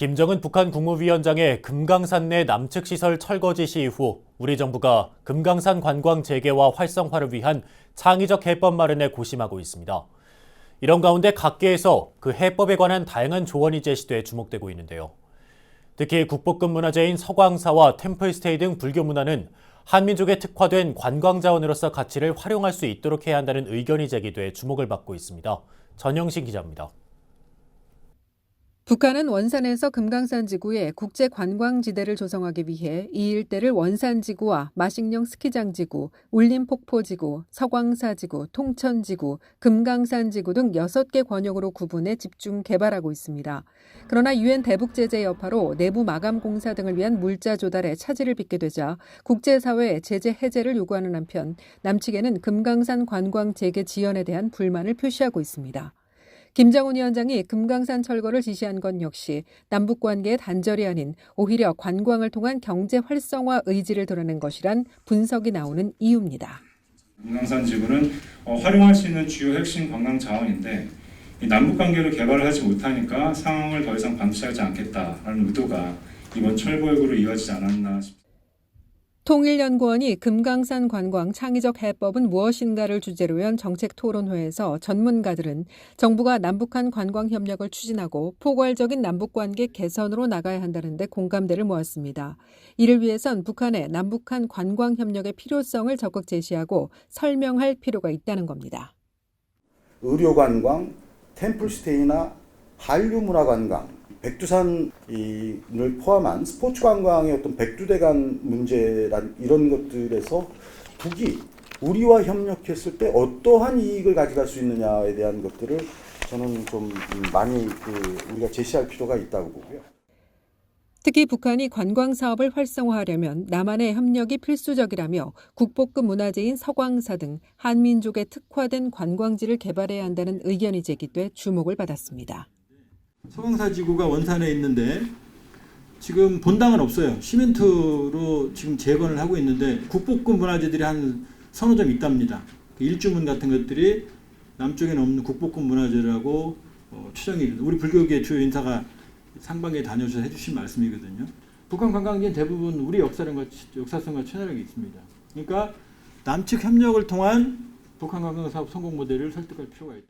김정은 북한 국무위원장의 금강산 내 남측 시설 철거 지시 이후 우리 정부가 금강산 관광 재개와 활성화를 위한 창의적 해법 마련에 고심하고 있습니다. 이런 가운데 각계에서 그 해법에 관한 다양한 조언이 제시돼 주목되고 있는데요. 특히 국보급 문화재인 서광사와 템플스테이 등 불교 문화는 한민족에 특화된 관광자원으로서 가치를 활용할 수 있도록 해야 한다는 의견이 제기돼 주목을 받고 있습니다. 전영신 기자입니다. 북한은 원산에서 금강산 지구에 국제관광지대를 조성하기 위해 이 일대를 원산지구와 마식령 스키장지구, 울림폭포지구, 서광사지구, 통천지구, 금강산지구 등 6개 권역으로 구분해 집중 개발하고 있습니다. 그러나 유엔 대북제재 여파로 내부 마감 공사 등을 위한 물자 조달에 차질을 빚게 되자 국제사회에 제재 해제를 요구하는 한편 남측에는 금강산 관광 재개 지연에 대한 불만을 표시하고 있습니다. 김정은 위원장이 금강산 철거를 지시한 건 역시 남북 관계의 단절이 아닌 오히려 관광을 통한 경제 활성화 의지를 드러낸 것이란 분석이 나오는 이유입니다. 금강산 지구는 활용할 수 있는 주요 핵심 관광 자원인데 남북 관계를 개발하지 못하니까 상황을 더 이상 방치하지 않겠다라는 의도가 이번 철거역으로 이어지지 않았나 싶습니다. 통일연구원이 금강산 관광 창의적 해법은 무엇인가를 주제로 한 정책토론회에서 전문가들은 정부가 남북한 관광 협력을 추진하고 포괄적인 남북관계 개선으로 나가야 한다는 데 공감대를 모았습니다. 이를 위해선 북한의 남북한 관광 협력의 필요성을 적극 제시하고 설명할 필요가 있다는 겁니다. 의료관광, 템플스테이나 한류문화관광, 백두산을 포함한 스포츠 관광의 어떤 백두대간 문제란 이런 것들에서 북이 우리와 협력했을 때 어떠한 이익을 가져갈 수 있느냐에 대한 것들을 저는 좀 많이 우리가 제시할 필요가 있다고 보고요. 특히 북한이 관광 사업을 활성화하려면 남한의 협력이 필수적이라며 국보급 문화재인 서광사 등 한민족에 특화된 관광지를 개발해야 한다는 의견이 제기돼 주목을 받았습니다. 서광사 지구가 원산에 있는데 지금 본당은 없어요. 시멘트로 지금 재건을 하고 있는데 국보급 문화재들이 한 서너 점 있답니다. 일주문 같은 것들이 남쪽에는 없는 국보급 문화재라고 추정이 우리 불교계 주요 인사가 상반기에 다녀오셔서 해주신 말씀이거든요. 북한 관광지는 대부분 우리 역사성과 친화력이 있습니다. 그러니까 남측 협력을 통한 북한 관광 사업 성공 모델을 설득할 필요가 있다.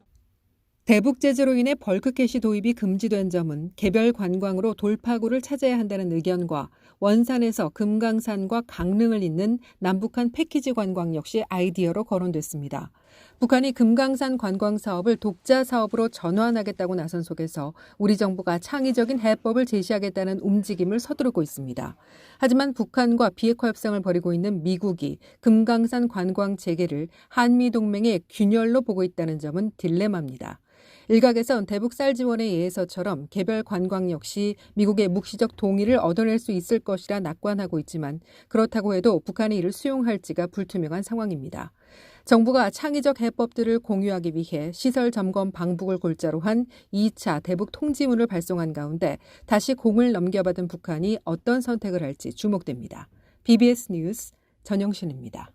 대북 제재로 인해 벌크캣이 도입이 금지된 점은 개별 관광으로 돌파구를 찾아야 한다는 의견과 원산에서 금강산과 강릉을 잇는 남북한 패키지 관광 역시 아이디어로 거론됐습니다. 북한이 금강산 관광 사업을 독자 사업으로 전환하겠다고 나선 속에서 우리 정부가 창의적인 해법을 제시하겠다는 움직임을 서두르고 있습니다. 하지만 북한과 비핵화 협상을 벌이고 있는 미국이 금강산 관광 재개를 한미동맹의 균열로 보고 있다는 점은 딜레마입니다. 일각에선 대북 쌀 지원에 의해서처럼 개별 관광 역시 미국의 묵시적 동의를 얻어낼 수 있을 것이라 낙관하고 있지만 그렇다고 해도 북한이 이를 수용할지가 불투명한 상황입니다. 정부가 창의적 해법들을 공유하기 위해 시설 점검 방북을 골자로 한 2차 대북 통지문을 발송한 가운데 다시 공을 넘겨받은 북한이 어떤 선택을 할지 주목됩니다. BBS 뉴스 전영신입니다.